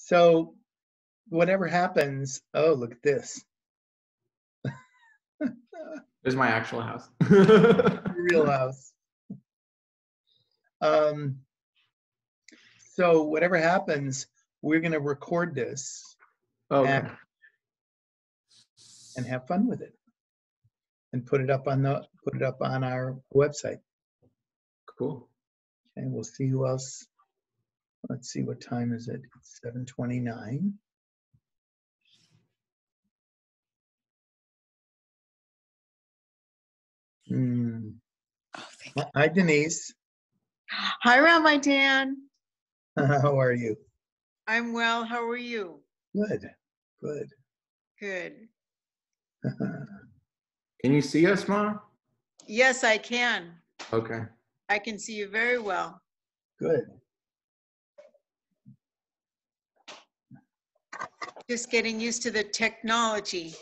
So whatever happens, oh, look at this. There's my actual house. Real house. So whatever happens, we're going to record this Okay. and have fun with it and put it up on our website. Cool. And we'll see who else. Let's see, what time is it? It's 7:29. Hi, Denise. Hi, Rabbi Dan. How are you? I'm well. How are you? Good. Good. Can you see us, Ma? Yes, I can. Okay. I can see you very well. Good. Just getting used to the technology.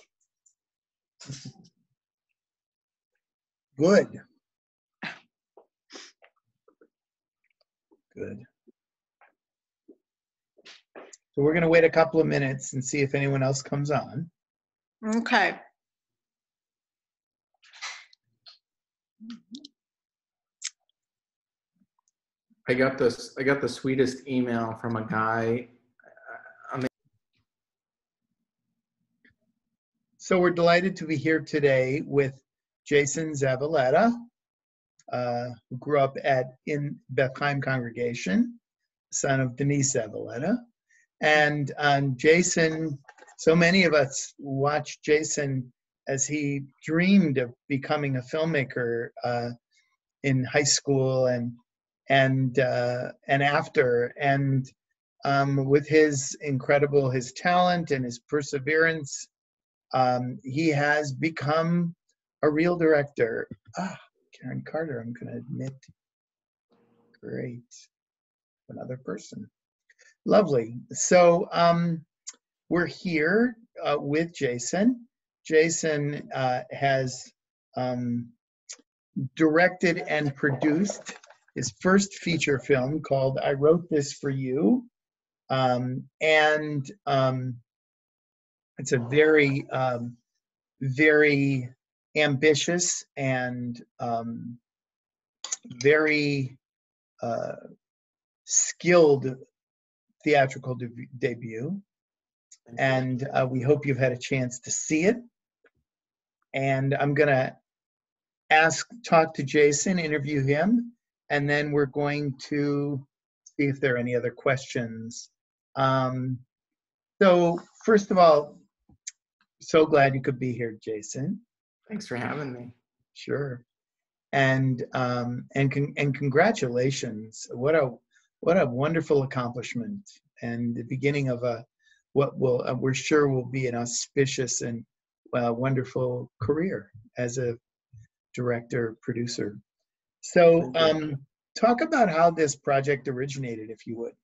Good. Good. So we're going to wait a couple of minutes and see if anyone else comes on. Okay. I got the sweetest email from a guy. So we're delighted to be here today with Jason Zavaleta, who grew up in Beth Chaim congregation, son of Denise Zavaleta. And Jason, so many of us watched Jason as he dreamed of becoming a filmmaker in high school and after. And with his talent and his perseverance, he has become a real director. Karen Carter, I'm going to admit. Great. Another person. Lovely. So we're here with Jason. Jason has directed and produced his first feature film called I Wrote This For You. It's a very, very ambitious and very skilled theatrical debut. And we hope you've had a chance to see it. And I'm going to talk to Jason, interview him, and then we're going to see if there are any other questions. So first of all, so glad you could be here, Jason. Thanks for having me. Sure. And congratulations. What a wonderful accomplishment and the beginning of what we're sure will be an auspicious and wonderful career as a director, producer. So talk about how this project originated, if you would.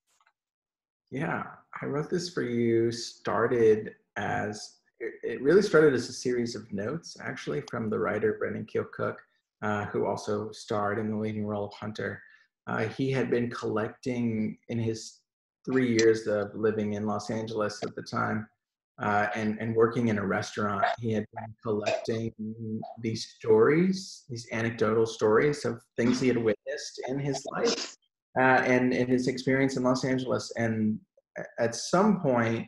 Yeah, I Wrote This For You it really started as a series of notes, actually, from the writer Brendan Keogh-Cook, who also starred in the leading role of Hunter. He had been collecting in his 3 years of living in Los Angeles at the time and working in a restaurant. He had been collecting these stories, these anecdotal stories of things he had witnessed in his life and in his experience in Los Angeles. And at some point,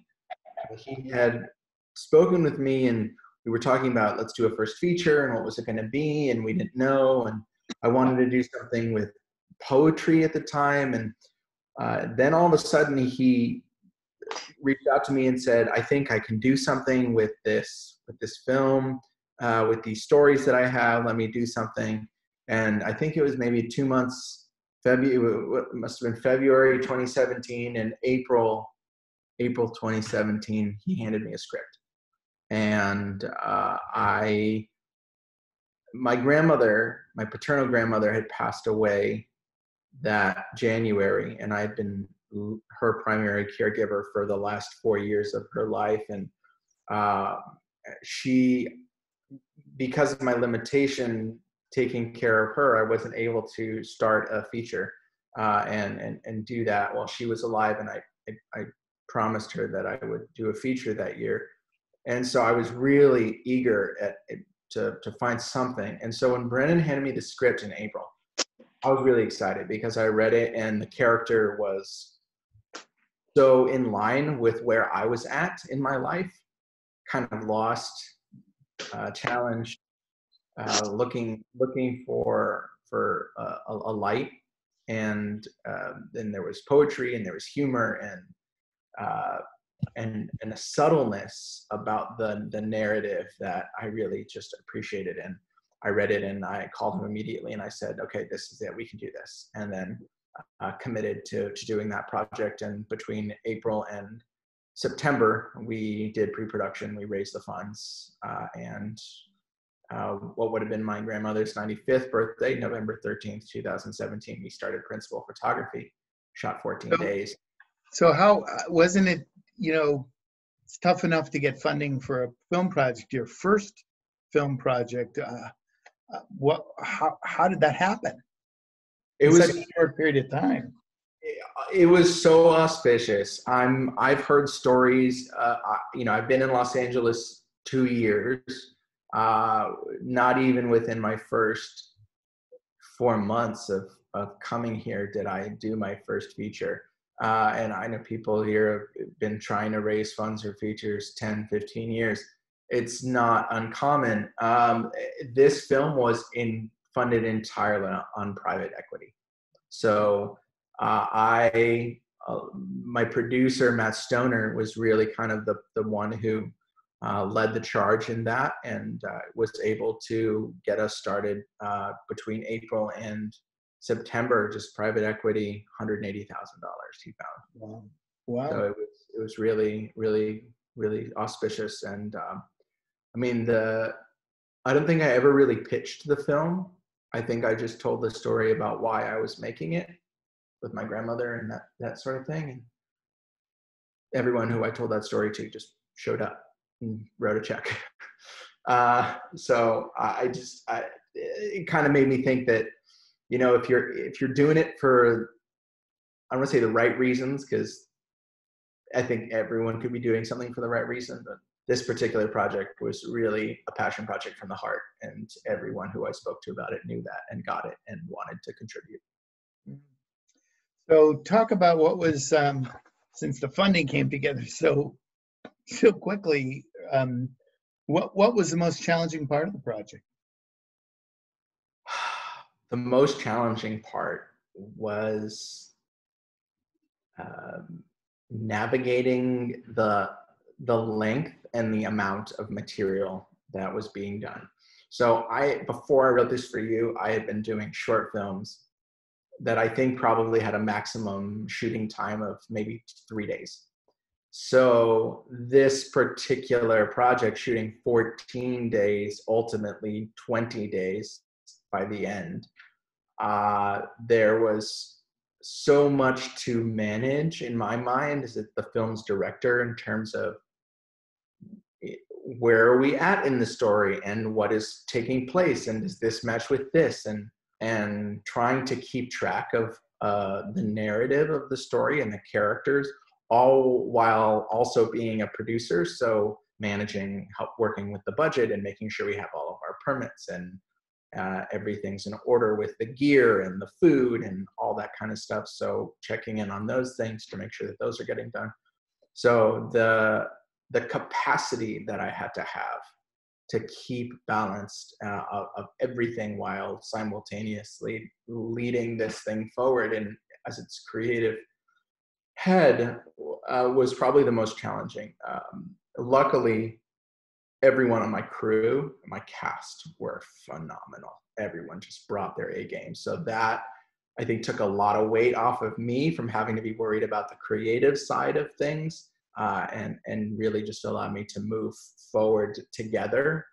he had spoken with me and we were talking about, let's do a first feature and what was it going to be, and we didn't know, and I wanted to do something with poetry at the time. And then all of a sudden he reached out to me and said, I think I can do something with this film, with these stories that I have. Let me do something. And I think it was maybe 2 months, February, it must have been February 2017, and April 2017, he handed me a script. And my paternal grandmother had passed away that January, and I had been her primary caregiver for the last 4 years of her life. And she, because of my limitation taking care of her, I wasn't able to start a feature and do that while she was alive. And I promised her that I would do a feature that year. And so I was really eager to find something. And so when Brennan handed me the script in April, I was really excited because I read it and the character was so in line with where I was at in my life, kind of lost, challenged, looking for a light. And then there was poetry and there was humor and a subtleness about the narrative that I really just appreciated. And I read it and I called him immediately and I said, okay, this is it, we can do this. And then committed to doing that project. And between April and September, we did pre-production, we raised the funds, and what would have been my grandmother's 95th birthday, November 13th, 2017, we started principal photography, shot 14 days. So how, wasn't it, it's tough enough to get funding for a film project, your first film project, how did that happen? It was such a short period of time. It was so auspicious. I've heard stories, I've been in Los Angeles 2 years, not even within my first 4 months of coming here did I do my first feature. And I know people here have been trying to raise funds for features 10, 15 years. It's not uncommon. This film was funded entirely on private equity. So my producer, Matt Stoner, was really kind of the one who led the charge in that and was able to get us started between April and September, just private equity, $180,000 he found. Wow. So it was really, really, really auspicious. And I don't think I ever really pitched the film. I think I just told the story about why I was making it with my grandmother and that sort of thing. And everyone who I told that story to just showed up and wrote a check. So it kind of made me think that, if you're doing it for, I don't want to say the right reasons, because I think everyone could be doing something for the right reason, but this particular project was really a passion project from the heart, and everyone who I spoke to about it knew that and got it and wanted to contribute. So talk about what was, since the funding came together so quickly, what was the most challenging part of the project? The most challenging part was navigating the length and the amount of material that was being done. So before I wrote this for you, I had been doing short films that I think probably had a maximum shooting time of maybe 3 days. So this particular project, shooting 14 days, ultimately 20 days by the end, there was so much to manage in my mind as the film's director in terms of where are we at in the story and what is taking place and does this match with this, and trying to keep track of the narrative of the story and the characters, all while also being a producer. So working with the budget and making sure we have all of our permits and everything's in order with the gear and the food and all that kind of stuff. So checking in on those things to make sure that those are getting done. So the capacity that I had to have to keep balanced of everything while simultaneously leading this thing forward and as its creative head was probably the most challenging. Luckily, everyone on my crew, my cast, were phenomenal. Everyone just brought their A game. So that, I think, took a lot of weight off of me from having to be worried about the creative side of things, and really just allowed me to move forward together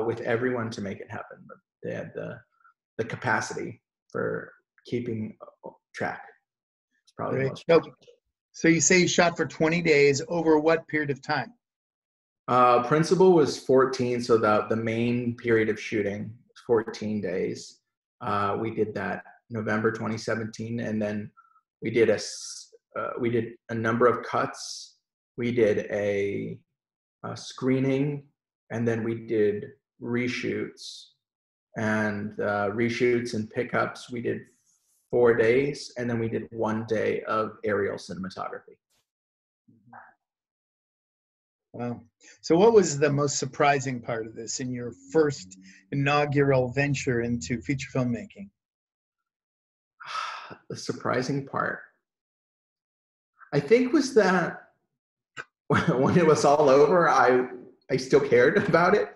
with everyone to make it happen. But they had the capacity for keeping track. It's probably the most. So you say you shot for 20 days. Over what period of time? Principal was 14, so the main period of shooting was 14 days. We did that November 2017, and then we did we did a number of cuts. We did a screening, and then we did reshoots. And reshoots and pickups, we did 4 days, and then we did 1 day of aerial cinematography. Wow. So what was the most surprising part of this in your first inaugural venture into feature filmmaking? The surprising part, I think, was that when it was all over, I still cared about it.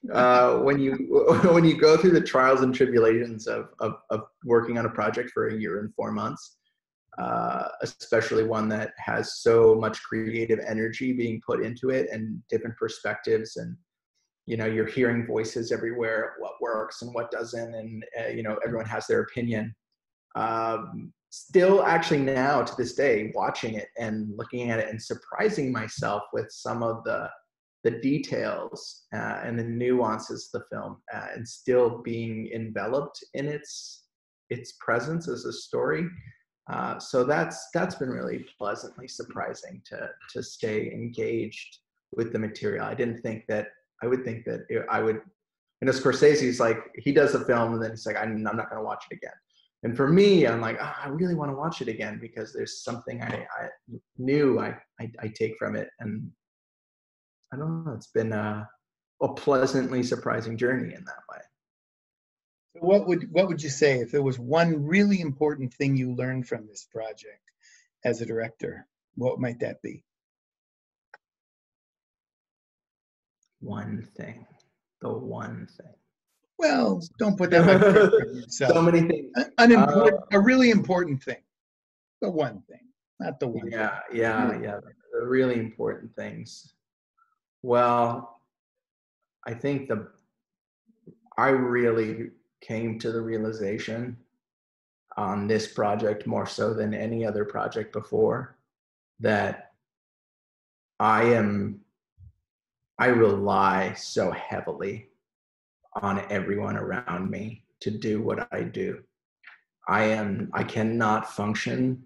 When you go through the trials and tribulations of working on a project for 1 year and 4 months, especially one that has so much creative energy being put into it and different perspectives, and you're hearing voices everywhere, what works and what doesn't, and everyone has their opinion. Still, actually, now to this day, watching it and looking at it and surprising myself with some of the details and the nuances of the film, and still being enveloped in its presence as a story. So that's been really pleasantly surprising to stay engaged with the material. I didn't think that I would think that I would. Scorsese's like, he does a film and then he's like, I'm not going to watch it again. And for me, I'm like, I really want to watch it again because there's something I knew I take from it. And I don't know, it's been a pleasantly surprising journey in that way. What would you say if there was one really important thing you learned from this project as a director? What might that be? One thing. The one thing. Well, don't put that much pressure on yourself. So many things. A really important thing. The one thing, not the one. Yeah. The really important things. Well, I think I really came to the realization on this project, more so than any other project before, that I rely so heavily on everyone around me to do what I do. I cannot function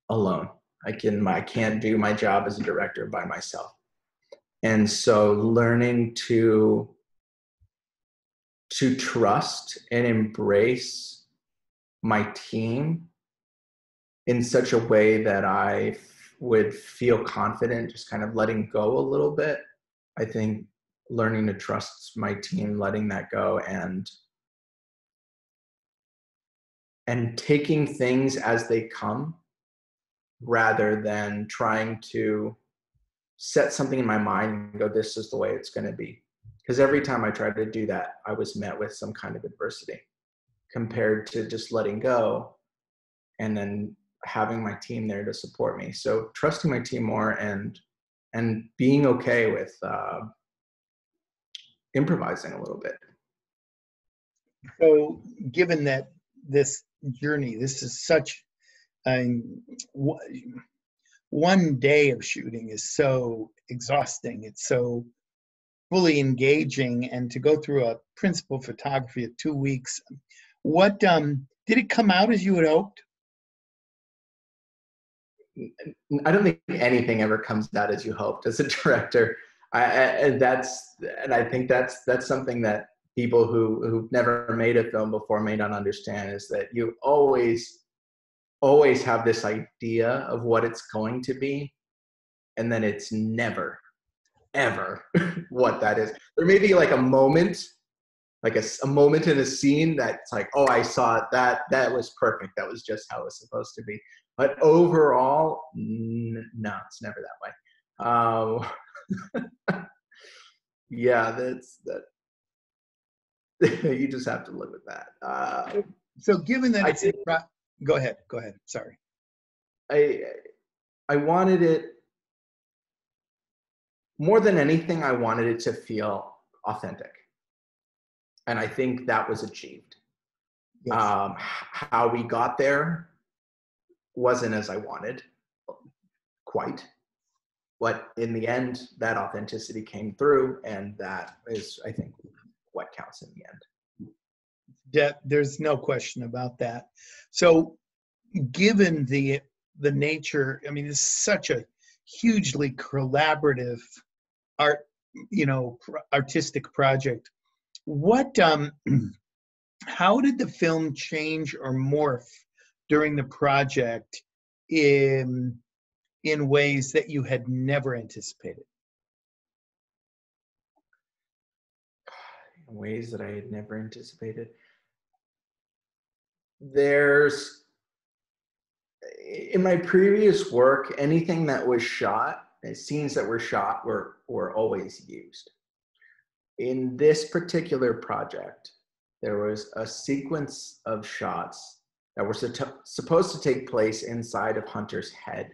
alone. I can't do my job as a director by myself. And so learning to trust and embrace my team in such a way that I would feel confident just kind of letting go a little bit. I think learning to trust my team, letting that go, and taking things as they come rather than trying to set something in my mind and go, this is the way it's going to be. Because every time I tried to do that, I was met with some kind of adversity compared to just letting go and then having my team there to support me. So trusting my team more and being okay with improvising a little bit. So given that this journey, this is such one day of shooting is so exhausting. It's so fully engaging, and to go through a principal photography of 2 weeks, what did it come out as you had hoped? I don't think anything ever comes out as you hoped as a director. I think that's something that people who've never made a film before may not understand, is that you always have this idea of what it's going to be, and then it's never, ever what that is. There may be like a moment, like a moment in a scene that's like, oh, I saw it, that was perfect, that was just how it was supposed to be. But overall, no, it's never that way. Yeah, that. You just have to live with that. So given that it's go ahead. Sorry. I wanted it, more than anything, I wanted it to feel authentic. And I think that was achieved. Yes. How we got there wasn't as I wanted, quite. But in the end, that authenticity came through, and that is, I think, what counts in the end. There's no question about that. So given the the nature. I mean, it's such a hugely collaborative art, artistic project. What, how did the film change or morph during the project in ways that you had never anticipated? In ways that I had never anticipated. In my previous work, anything that was shot, scenes that were shot were always used. In this particular project, there was a sequence of shots that were supposed to take place inside of Hunter's head.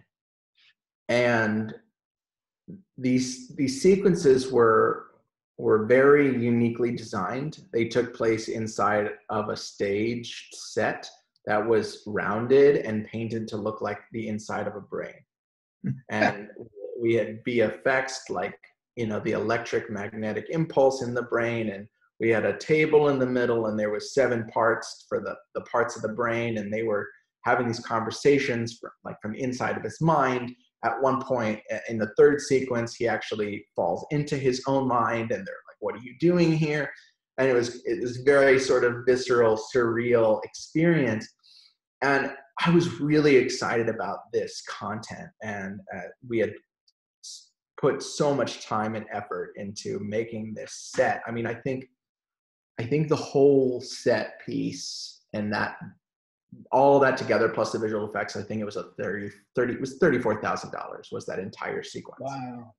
And these sequences were very uniquely designed. They took place inside of a staged set that was rounded and painted to look like the inside of a brain. And we had VFX, like, the electric magnetic impulse in the brain, and we had a table in the middle, and there was 7 parts for the parts of the brain, and they were having these conversations from inside of his mind. At one point in the third sequence, he actually falls into his own mind, and they're like, "What are you doing here?" And it was very sort of visceral, surreal experience. And I was really excited about this content, and we had put so much time and effort into making this set. I mean, I think the whole set piece and all that together, plus the visual effects, I think it was $34,000 was that entire sequence. Wow.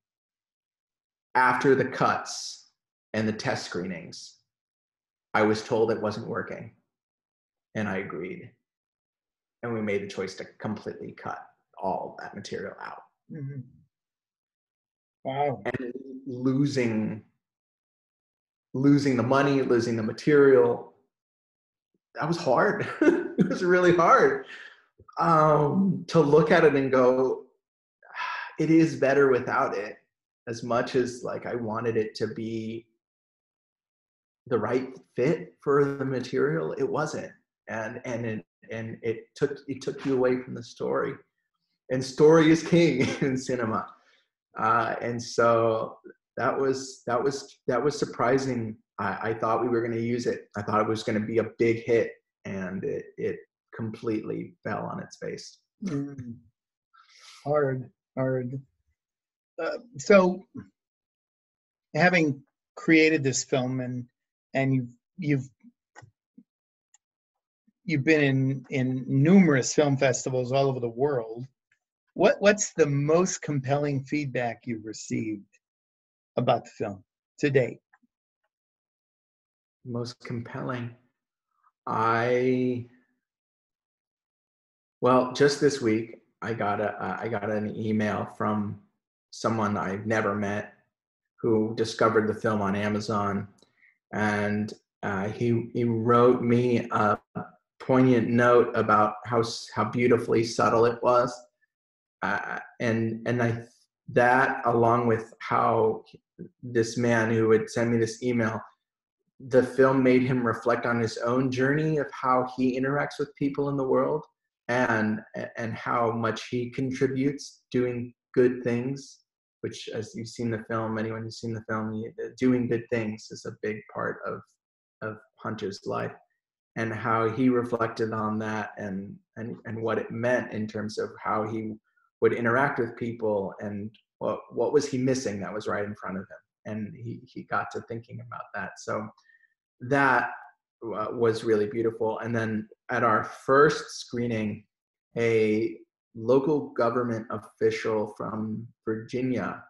After the cuts and the test screenings, I was told it wasn't working, and I agreed. And we made the choice to completely cut all that material out. Mm-hmm. Wow. And losing the money, losing the material, that was hard. It was really hard to look at it and go, it is better without it. As much as I wanted it to be the right fit for the material, it wasn't. And it took you away from the story. And story is king in cinema. And so that was surprising. I thought we were going to use it. I thought it was going to be a big hit, and it completely fell on its face. Mm. Hard. So, having created this film, and you've been in numerous film festivals all over the world. What's the most compelling feedback you've received about the film to date? Most compelling. Well, just this week, I got an email from someone I've never met who discovered the film on Amazon, and he wrote me a poignant note about how beautifully subtle it was, that along with how this man who would send me this email, the film made him reflect on his own journey of how he interacts with people in the world, and how much he contributes doing good things, which, as you've seen the film, anyone who's seen the film, doing good things is a big part of Hunter's life, and how he reflected on that and what it meant in terms of how he would interact with people, and what was he missing that was right in front of him. And he got to thinking about that. So that was really beautiful. And then at our first screening, a local government official from Virginia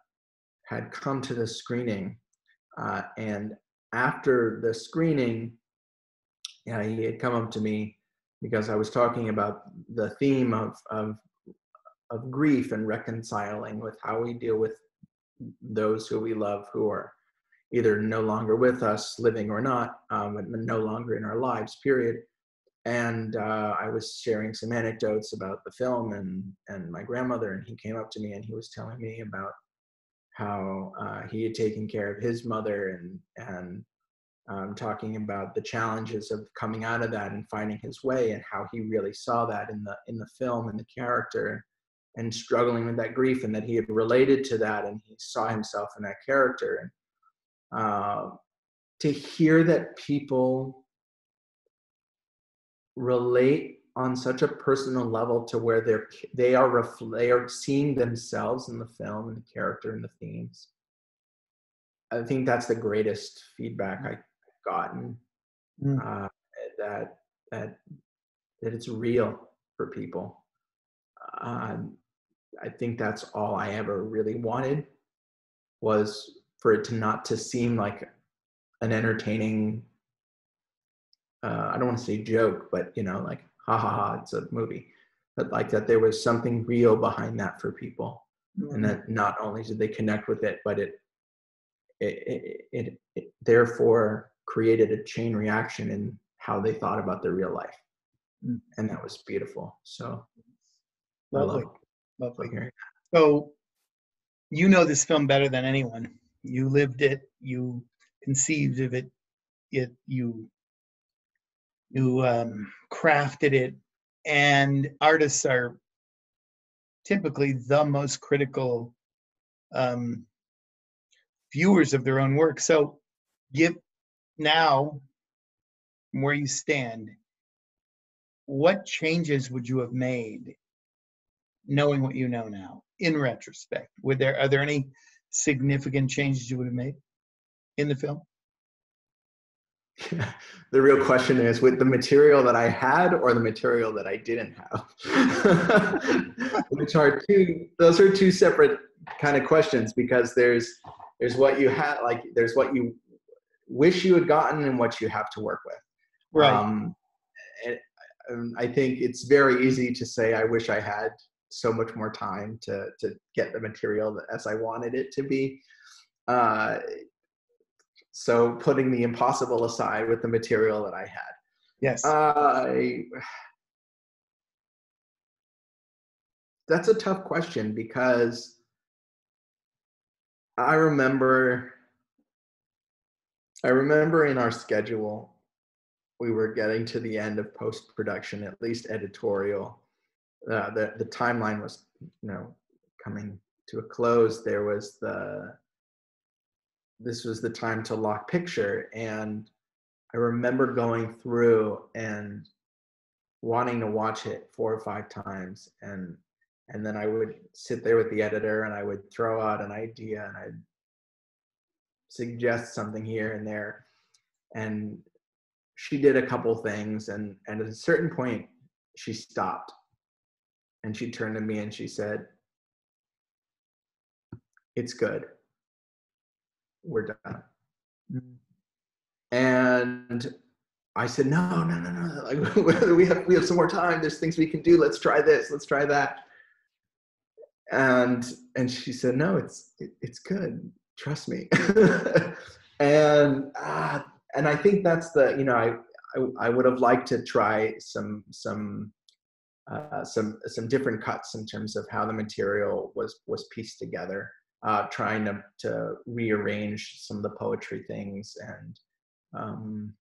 had come to the screening, and after the screening, he had come up to me because I was talking about the theme of grief and reconciling with how we deal with those who we love who are either no longer with us, living or not, but no longer in our lives, period. And I was sharing some anecdotes about the film and my grandmother, and he came up to me and he was telling me about how he had taken care of his mother and talking about the challenges of coming out of that and finding his way, and how he really saw that in the film and the character, and struggling with that grief, and that he had related to that, and he saw himself in that character. And to hear that people relate on such a personal level to where they are seeing themselves in the film and the character and the themes. I think that's the greatest feedback I've gotten. That it's real for people. I think that's all I ever really wanted, was for it to not to seem like an entertaining, I don't want to say joke, but like, ha ha ha, it's a movie, but like that there was something real behind that for people. And that not only did they connect with it, but it therefore created a chain reaction in how they thought about their real life. And that was beautiful. So Lovely. I love hearing that. So you know this film better than anyone. You lived it, you conceived of it, you crafted it, and artists are typically the most critical viewers of their own work. So now, from where you stand, what changes would you have made knowing what you know now, in retrospect? Are there any significant changes you would have made in the film? The real question is, with the material that I had or the material that I didn't have? Those are two separate kind of questions, because there's what you had, like there's what you wish you had gotten and what you have to work with. Right. And I think it's very easy to say, I wish I had so much more time to get the material as I wanted it to be. So putting the impossible aside, with the material that I had. Yes. That's a tough question, because I remember in our schedule, we were getting to the end of post-production, at least editorial. The timeline was, coming to a close. This was the time to lock picture. And I remember going through and wanting to watch it 4 or 5 times. And then I would sit there with the editor, and I would throw out an idea, and I'd suggest something here and there. And she did a couple things. And at a certain point, she stopped. And she turned to me and she said, "It's good. We're done." And I said, no. Like, we have some more time. There's things we can do. Let's try this. Let's try that. And she said, "No, it's good. Trust me." And I think that's I would have liked to try some different cuts in terms of how the material was pieced together. Trying to rearrange some of the poetry things and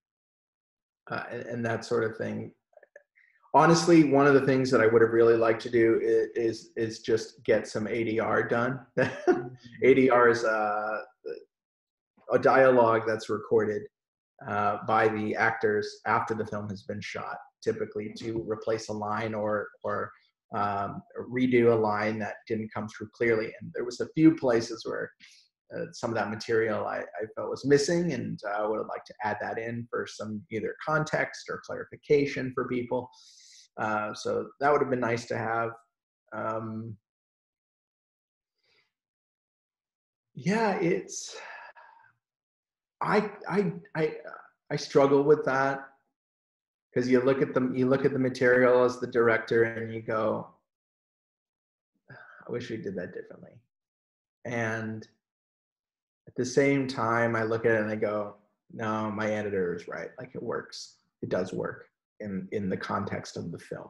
that sort of thing. Honestly, one of the things that I would have really liked to do is just get some ADR done. ADR is a dialogue that's recorded by the actors after the film has been shot, typically to replace a line or redo a line that didn't come through clearly. And there was a few places where some of that material I felt was missing, and I would have liked to add that in for some either context or clarification for people. So that would have been nice to have. It's I struggle with that, because you look at the material as the director and you go, I wish we did that differently. And at the same time, I look at it and I go, no, my editor is right. Like, it works. It does work in the context of the film.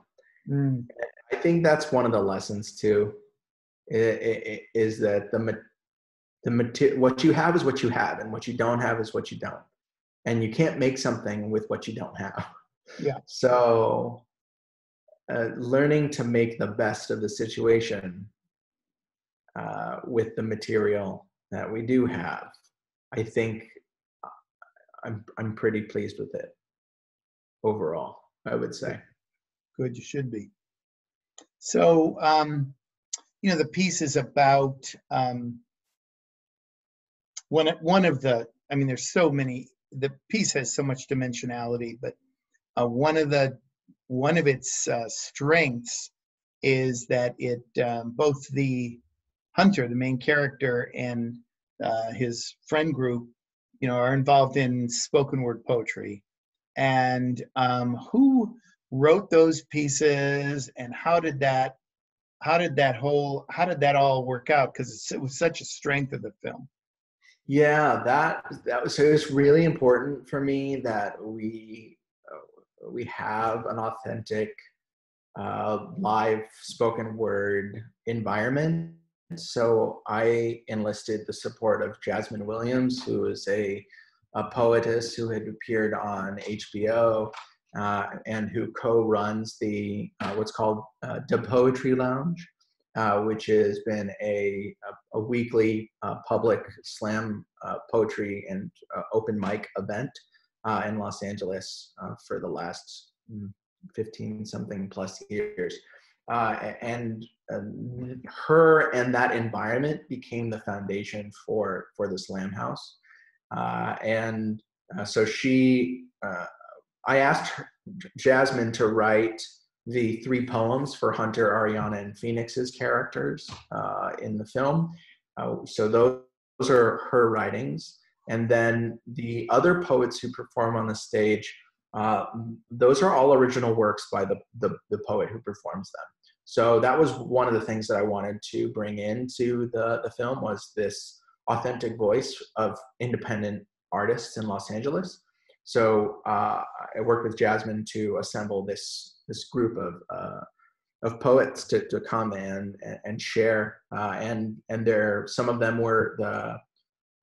I think that's one of the lessons too, is that what you have is what you have, and what you don't have is what you don't. and you can't make something with what you don't have. Yeah. So learning to make the best of the situation with the material that we do have, I think I'm pretty pleased with it overall, I would say. Good, you should be. So, the piece is about one of the, I mean, there's so many, the piece has so much dimensionality, but one of its strengths is that it both the hunter, the main character, and his friend group, are involved in spoken word poetry. And who wrote those pieces, and how did that all work out? Because it was such a strength of the film. Yeah, that was, so it was really important for me that we have an authentic live spoken word environment. So I enlisted the support of Jasmine Williams, who is a poetess who had appeared on HBO and who co-runs the what's called the Poetry Lounge, which has been a weekly public slam poetry and open mic event in Los Angeles for the last 15 something plus years. And her and that environment became the foundation for the Slam House. So I asked Jasmine to write the 3 poems for Hunter, Ariana, and Phoenix's characters in the film. So those are her writings. And then the other poets who perform on the stage, those are all original works by the poet who performs them. So that was one of the things that I wanted to bring into the film, was this authentic voice of independent artists in Los Angeles. So I worked with Jasmine to assemble this group of poets to come and share. And some of them were the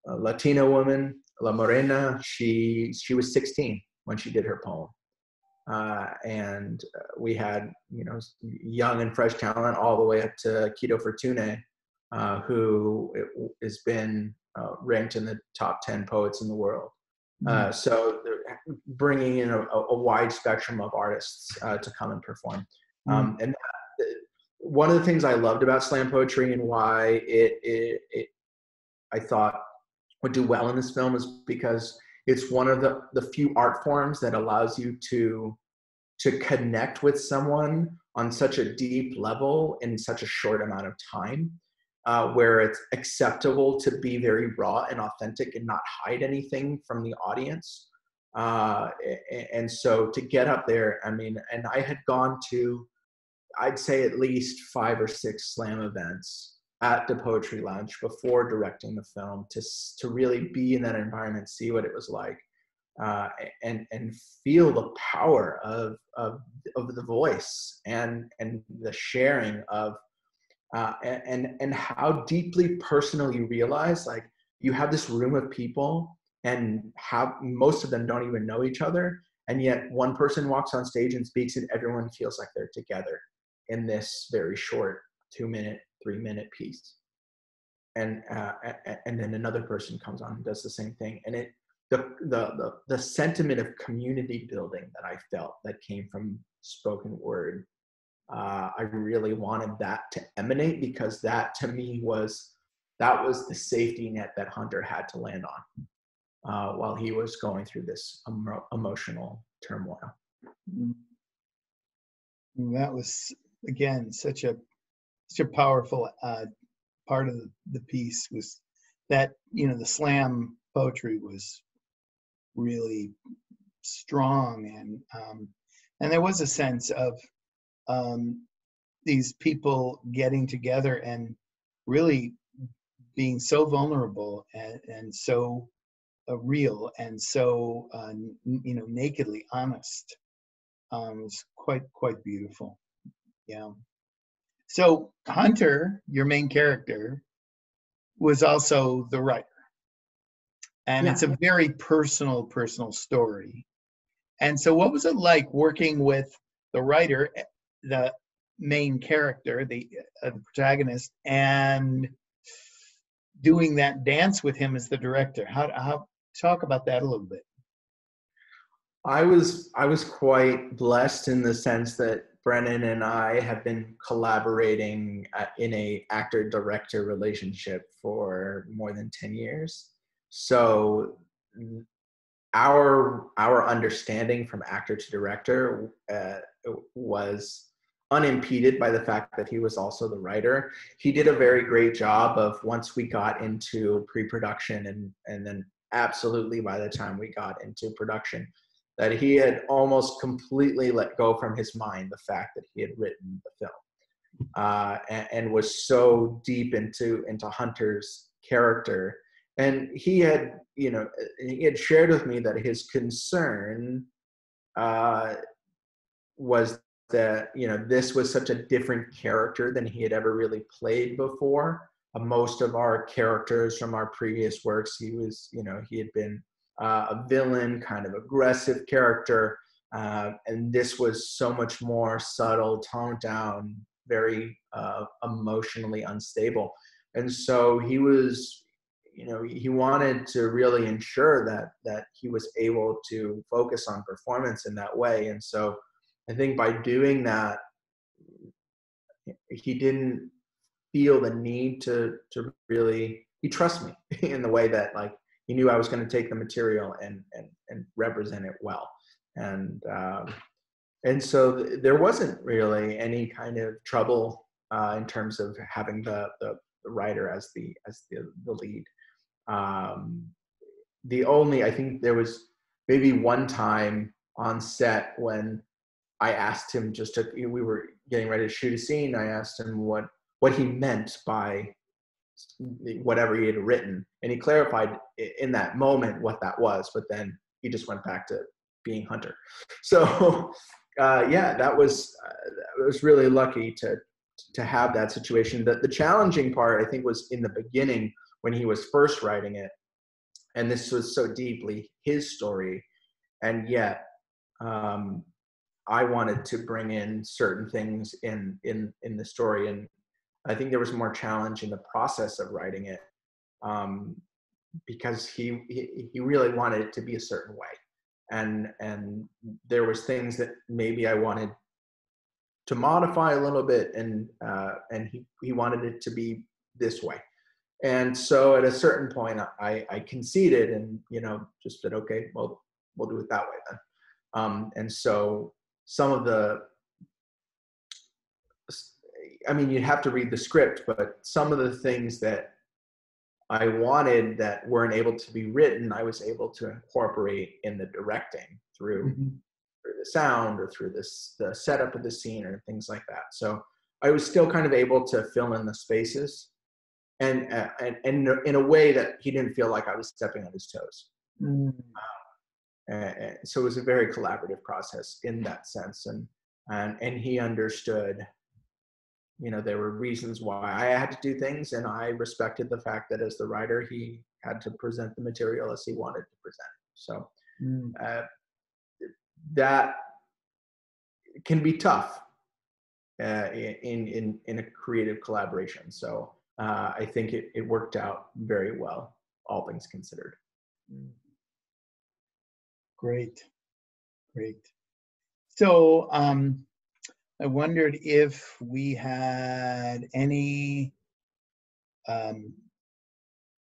Latina woman, La Morena. She was 16 when she did her poem. And we had, young and fresh talent all the way up to Kido Fortune, who has been ranked in the top 10 poets in the world. So they're bringing in a wide spectrum of artists to come and perform. And one of the things I loved about slam poetry and why I thought would do well in this film is because it's one of the few art forms that allows you to connect with someone on such a deep level in such a short amount of time, where it's acceptable to be very raw and authentic and not hide anything from the audience. And so to get up there, I mean, and I had gone to, I'd say at least 5 or 6 slam events at the Poetry Lounge before directing the film to really be in that environment, see what it was like, and feel the power of the voice and the sharing of and how deeply personal you realize, like, you have this room of people and most of them don't even know each other, and yet one person walks on stage and speaks and everyone feels like they're together in this very short 2-minute, 3-minute piece. And then another person comes on and does the same thing, and the sentiment of community building that I felt that came from spoken word, I really wanted that to emanate, because that to me was the safety net that Hunter had to land on while he was going through this emotional turmoil. That was, again, such a powerful part of the piece, was that the slam poetry was really strong, and there was a sense of these people getting together and really being so vulnerable and so real and so nakedly honest. It's quite beautiful. Yeah. So Hunter, your main character, was also the writer. and Yeah. it's a very personal story. And so what was it like working with the writer, the main character, the protagonist, and doing that dance with him as the director? How talk about that a little bit. I was quite blessed in the sense that Brennan and I have been collaborating in a actor-director relationship for more than 10 years. So our understanding from actor to director was unimpeded by the fact that he was also the writer. He did a very great job of, once we got into pre-production and then absolutely by the time we got into production, that he had almost completely let go from his mind the fact that he had written the film, and was so deep into Hunter's character. And he had, he had shared with me that his concern was that, this was such a different character than he had ever really played before. Most of our characters from our previous works, he had been a villain, kind of aggressive character. And this was so much more subtle, toned down, very emotionally unstable. And so he was, he wanted to really ensure that he was able to focus on performance in that way. And so I think by doing that, he didn't feel the need to really, he trusts me in the way that, like, he knew I was going to take the material and represent it well. And so there wasn't really any kind of trouble in terms of having the writer as the lead. I think there was maybe one time on set when I asked him, we were getting ready to shoot a scene. I asked him what he meant by whatever he had written, and he clarified in that moment what that was, but then he just went back to being Hunter. So that was I was really lucky to have that situation. The challenging part, I think, was in the beginning when he was first writing it, and this was so deeply his story, and yet I wanted to bring in certain things in the story, and I think there was more challenge in the process of writing it, because he really wanted it to be a certain way, and there was things that maybe I wanted to modify a little bit, and he wanted it to be this way. And so at a certain point, I conceded and just said, okay, well, we'll do it that way then. And so some of you'd have to read the script, but some of the things that I wanted that weren't able to be written, I was able to incorporate in the directing through the sound or through the setup of the scene or things like that. So I was still kind of able to fill in the spaces, and in a way that he didn't feel like I was stepping on his toes. So it was a very collaborative process in that sense, and he understood. There were reasons why I had to do things, and I respected the fact that as the writer, he had to present the material as he wanted to present it. So that can be tough in a creative collaboration. So I think it worked out very well, all things considered. Great. So I wondered if we had any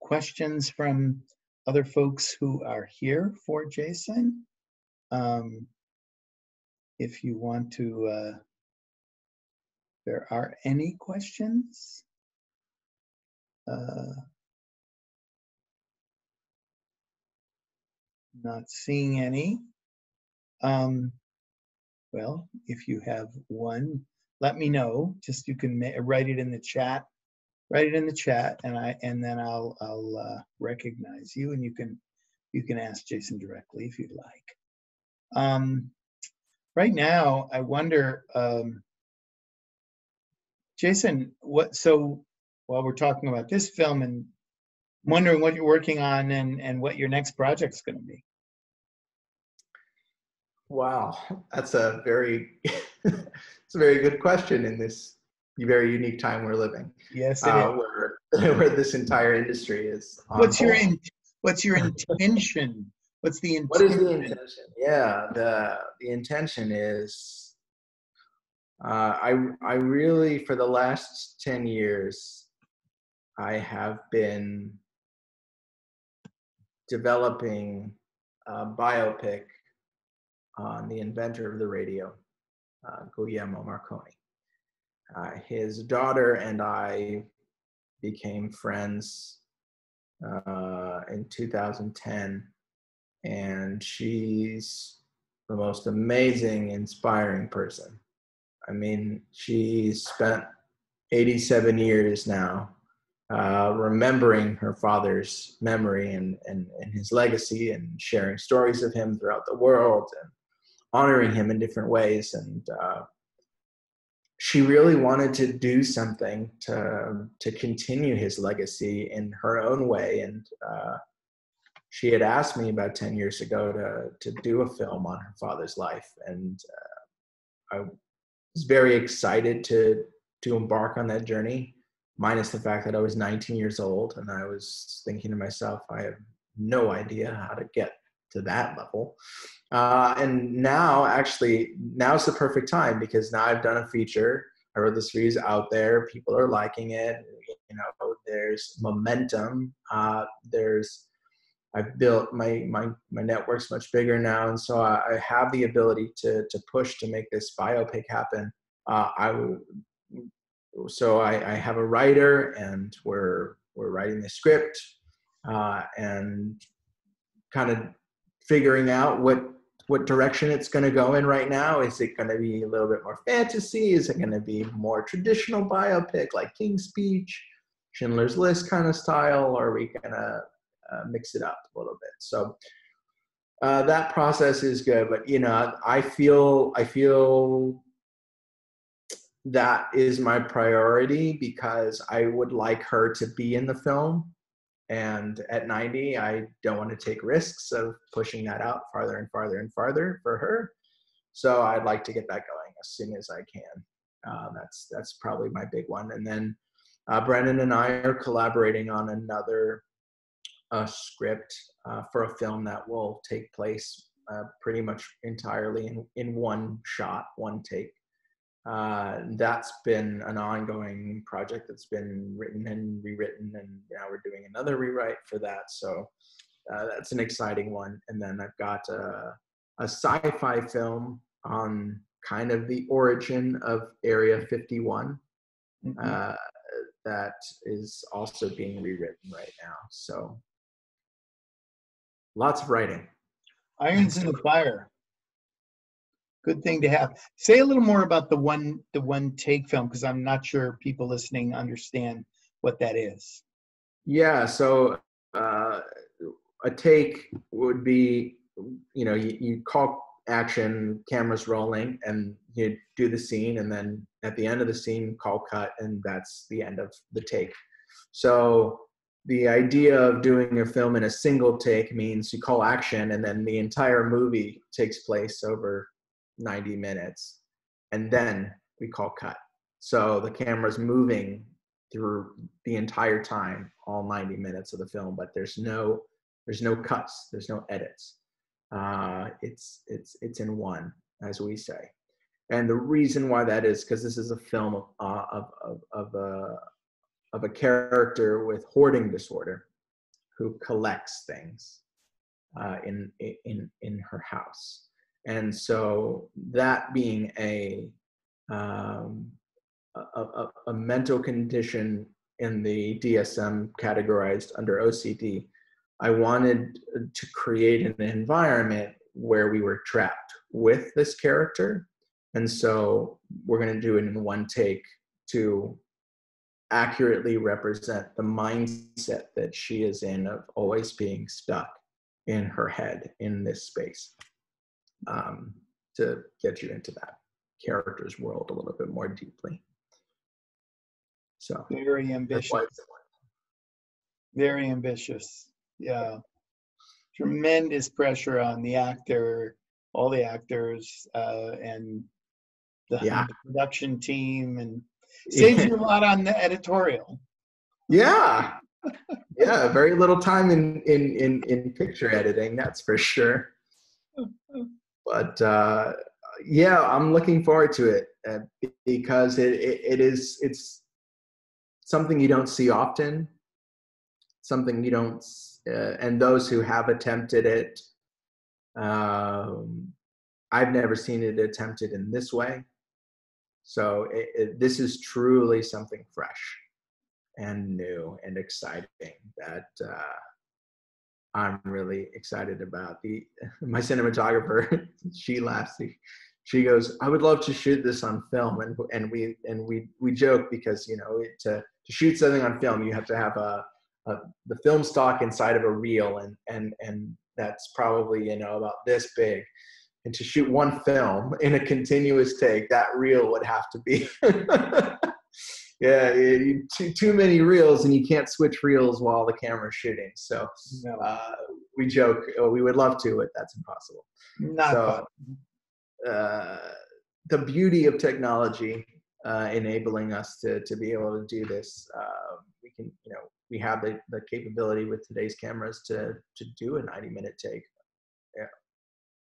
questions from other folks who are here for Jason. If you want to, there are any questions? Not seeing any. Well, if you have one, let me know. Just you can write it in the chat. Write it in the chat, and then I'll recognize you, and you can ask Jason directly if you'd like. Right now, I wonder, Jason, so while we're talking about this film and I'm wondering what you're working on and what your next project's going to be. Wow, that's a very it's a very good question in this very unique time we're living, Yes, it is. where this entire industry is on What's your hold. what's your intention? What's the What is the intention? intention? Yeah, the intention is I really, for the last 10 years, I have been developing a biopic on the inventor of the radio, Guglielmo Marconi. His daughter and I became friends in 2010, and she's the most amazing, inspiring person. I mean, she spent 87 years now remembering her father's memory and his legacy, and sharing stories of him throughout the world and honoring him in different ways. And she really wanted to do something to continue his legacy in her own way. And she had asked me about 10 years ago to do a film on her father's life. And I was very excited to embark on that journey, minus the fact that I was 19 years old. And I was thinking to myself, I have no idea how to get to that level. And now's the perfect time, because now I've done a feature. I wrote this reviews out there. People are liking it. You know, there's momentum. I've built my network's much bigger now, and so I have the ability to push to make this biopic happen. I have a writer, and we're writing the script and kind of figuring out what direction it's going to go in right now. Is it going to be a little bit more fantasy? Is it going to be more traditional biopic like King's Speech, Schindler's List kind of style? Or are we going to mix it up a little bit? So that process is good, but you know, I feel that is my priority, because I would like her to be in the film. And at 90, I don't want to take risks of pushing that out farther and farther and farther for her. So I'd like to get that going as soon as I can. That's probably my big one. And then Brennan and I are collaborating on another script for a film that will take place pretty much entirely in one shot, one take. That's been an ongoing project that's been written and rewritten, and now we're doing another rewrite for that. So that's an exciting one. And then I've got a sci-fi film on kind of the origin of Area 51 that is also being rewritten right now. So lots of writing. Irons in the fire. Good thing to have. Say a little more about the one take film, because I'm not sure people listening understand what that is. Yeah, so a take would be, you know, you call action, cameras rolling, and you do the scene, and then at the end of the scene, call cut, and that's the end of the take. So the idea of doing a film in a single take means you call action, and then the entire movie takes place over 90 minutes, and then we call cut. So the camera's moving through the entire time, all 90 minutes of the film, but there's no cuts, there's no edits. It's in one, as we say. And the reason why that is because this is a film of a character with hoarding disorder who collects things in her house. And so that being a mental condition in the DSM categorized under OCD, I wanted to create an environment where we were trapped with this character. And so we're going to do it in one take to accurately represent the mindset that she is in, of always being stuck in her head in this space, to get you into that character's world a little bit more deeply. So very ambitious. Very ambitious. Yeah. Tremendous pressure on the actor, all the actors, and Yeah. the production team, and saves you a lot on the editorial. Yeah. Yeah. Very little time in picture editing, that's for sure. But yeah, I'm looking forward to it because it's something you don't see often, something you don't, and those who have attempted it, I've never seen it attempted in this way. So this is truly something fresh and new and exciting that I'm really excited about. My cinematographer, she laughs. She goes, "I would love to shoot this on film," and we joke because to shoot something on film, you have to have the film stock inside of a reel, and that's probably about this big. And to shoot one film in a continuous take, that reel would have to be yeah, too many reels, and you can't switch reels while the camera's shooting. So No, we joke, we would love to, but that's impossible. not So possible. the beauty of technology enabling us to be able to do this, we can, we have the capability with today's cameras to do a 90-minute take,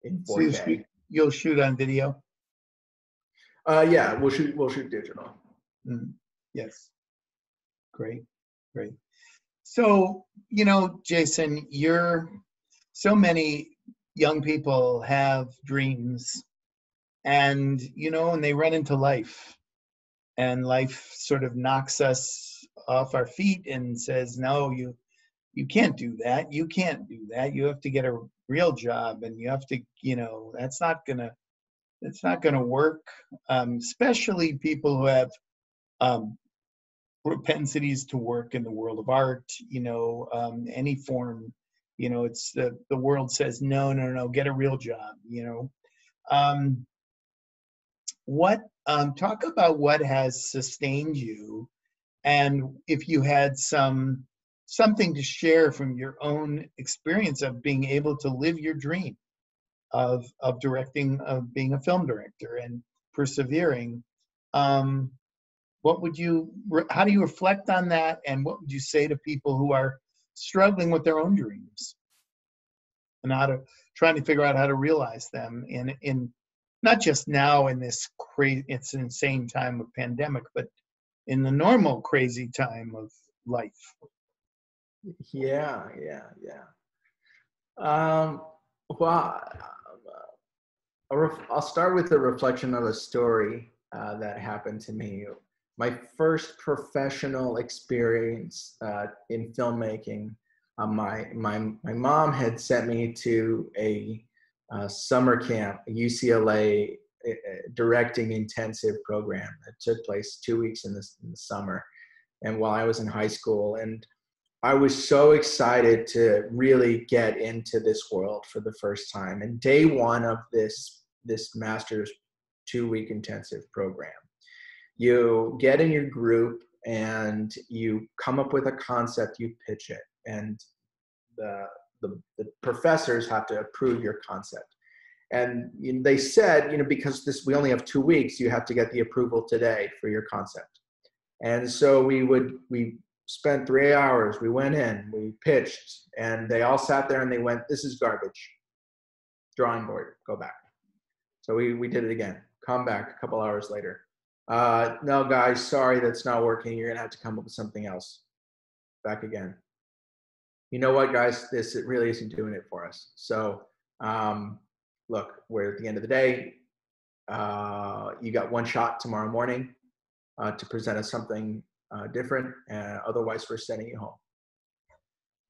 in So 4K. you'll shoot on video? Yeah, we'll shoot digital. Mm, yes. Great. Great. So, Jason, so many young people have dreams, and, and they run into life, and life sort of knocks us off our feet and says, no, you can't do that. You can't do that. You have to get a real job, and you have to, it's not gonna work. Especially people who have um, propensities to work in the world of art, any form. It's the world says no, no, no, get a real job. Um, what talk about what has sustained you, and if you had something to share from your own experience of being able to live your dream of directing, of being a film director and persevering. um, how do you reflect on that, and what would you say to people who are struggling with their own dreams and trying to figure out how to realize them in not just now in this crazy, it's an insane time of pandemic, but in the normal crazy time of life? Yeah. Um, well, I'll start with the reflection of a story that happened to me. My first professional experience in filmmaking. My mom had sent me to a summer camp, a UCLA directing intensive program that took place 2 weeks in the summer, and while I was in high school. And I was so excited to really get into this world for the first time. And day one of this master's 2-week intensive program, you get in your group and you come up with a concept, you pitch it, and the professors have to approve your concept. And they said, because we only have 2 weeks, you have to get the approval today for your concept. And so we spent 3 hours, we went in, we pitched, and they all sat there and they went, "This is garbage. Drawing board, go back." So we did it again, come back a couple hours later. "No, guys, sorry, that's not working. You're gonna have to come up with something else." Back again. "You know what, guys, it really isn't doing it for us. So look, we're at the end of the day. You got one shot tomorrow morning to present us something different, otherwise we're sending you home."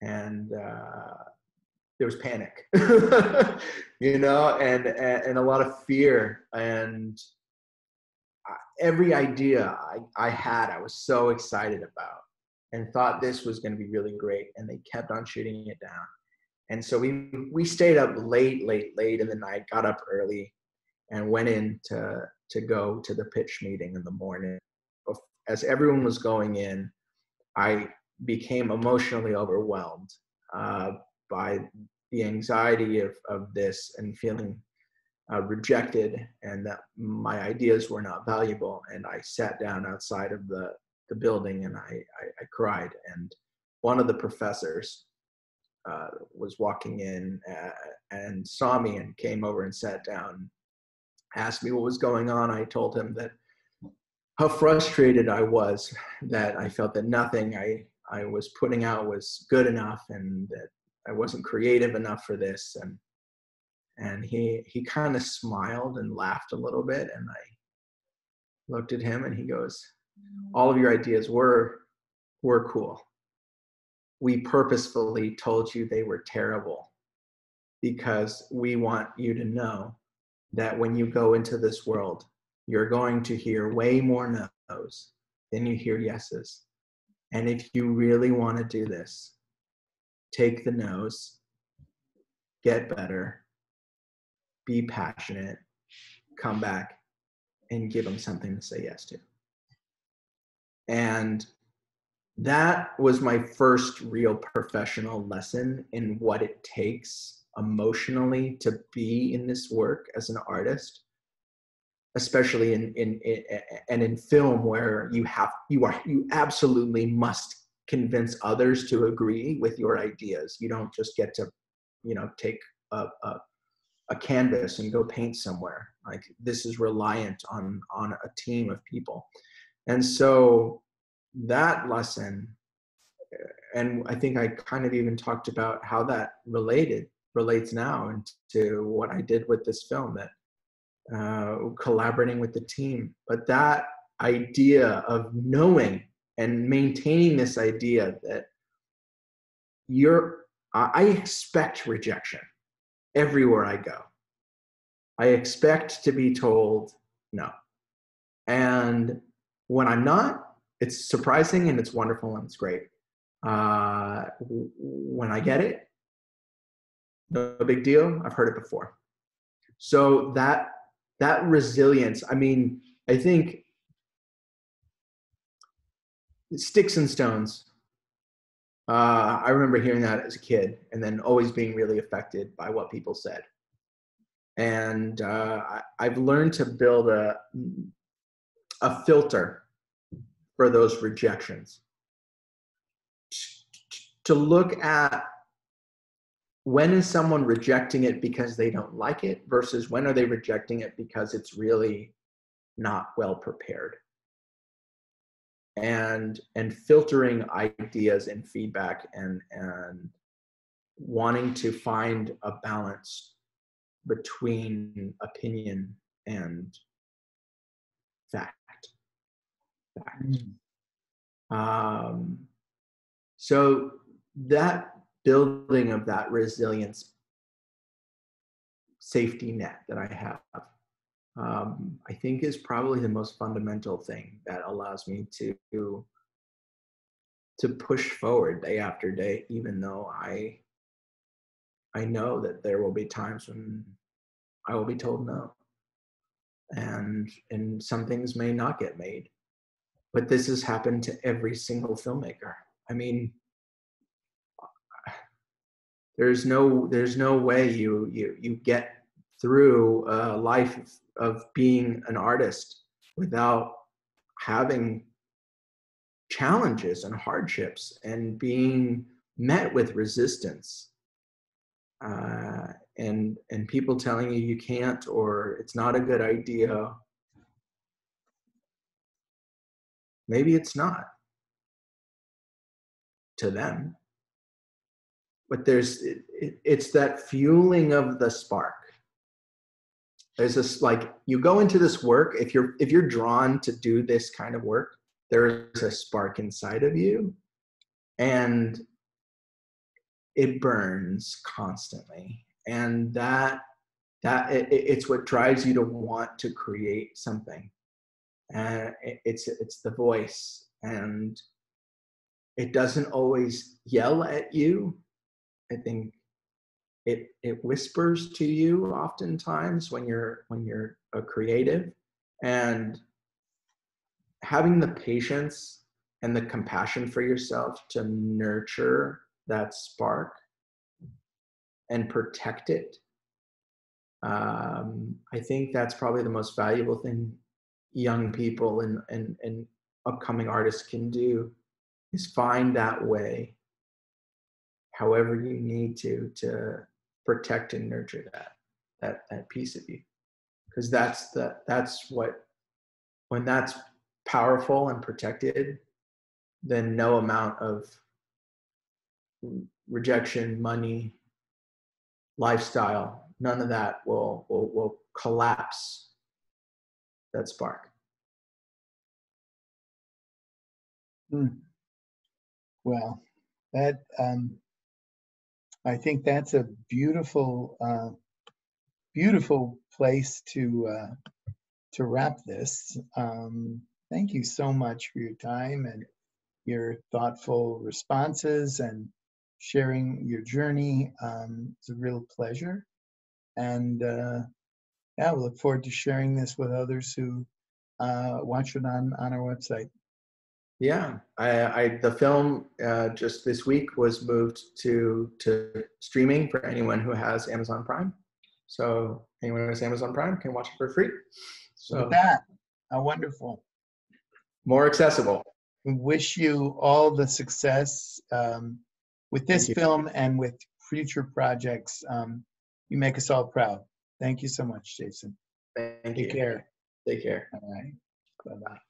And there was panic, and a lot of fear. And every idea I had, I was so excited about and thought this was going to be really great. And they kept on shooting it down. And so we stayed up late in the night, got up early, and went in to go to the pitch meeting in the morning. As everyone was going in, I became emotionally overwhelmed by the anxiety of this and feeling rejected, and that my ideas were not valuable. And I sat down outside of the building, and I cried. And one of the professors was walking in and saw me and came over and sat down, asked me what was going on. I told him that how frustrated I was, that I felt that nothing I was putting out was good enough, and that I wasn't creative enough for this. And he kind of smiled and laughed a little bit, and I looked at him and he goes, all of your ideas were cool. We purposefully told you they were terrible because we want you to know that when you go into this world, you're going to hear way more no's than you hear yeses. And if you really want to do this, take the no's, get better, be passionate, come back, and give them something to say yes to. And that was my first real professional lesson in what it takes emotionally to be in this work as an artist, especially in film, where you absolutely must convince others to agree with your ideas. You don't just get to, take a canvas and go paint somewhere. Like, this is reliant on a team of people. And so that lesson, and I think I kind of even talked about how that relates now into what I did with this film, that collaborating with the team. But that idea of knowing and maintaining this idea that I expect rejection everywhere I go. I expect to be told no. And when I'm not, it's surprising and it's wonderful and it's great. When I get it, no big deal. I've heard it before. So that resilience, I think sticks and stones. I remember hearing that as a kid, and then always being really affected by what people said. And I've learned to build a filter for those rejections, to look at when is someone rejecting it because they don't like it versus when are they rejecting it because it's really not well prepared. And filtering ideas and feedback and wanting to find a balance between opinion and fact. So that building of that resilience safety net that I have, I think is probably the most fundamental thing that allows me to push forward day after day, even though I know that there will be times when I will be told no, and some things may not get made. But this has happened to every single filmmaker. There's no way you get through a life of being an artist without having challenges and hardships and being met with resistance, and people telling you can't, or it's not a good idea. Maybe it's not to them, but it's that fueling of the spark. There's this, like, you go into this work, if you're drawn to do this kind of work, there's a spark inside of you, and it burns constantly. And it's what drives you to want to create something. And it's the voice, and it doesn't always yell at you. I think it whispers to you oftentimes when you're a creative, and having the patience and the compassion for yourself to nurture that spark and protect it, I think that's probably the most valuable thing young people and upcoming artists can do, is find that way, however you need to protect and nurture that piece of you. Because that's what, when that's powerful and protected, then no amount of rejection, money, lifestyle, none of that will collapse that spark. Well, that I think that's a beautiful, beautiful place to wrap this. Thank you so much for your time and your thoughtful responses and sharing your journey. It's a real pleasure. And yeah, we look forward to sharing this with others who watch it on our website. Yeah, the film just this week was moved to streaming for anyone who has Amazon Prime. So anyone who has Amazon Prime can watch it for free. So with that, how wonderful. More accessible. We wish you all the success with this film and with future projects. You make us all proud. Thank you so much, Jason. Thank you. Take care. Take care. All right. Bye-bye.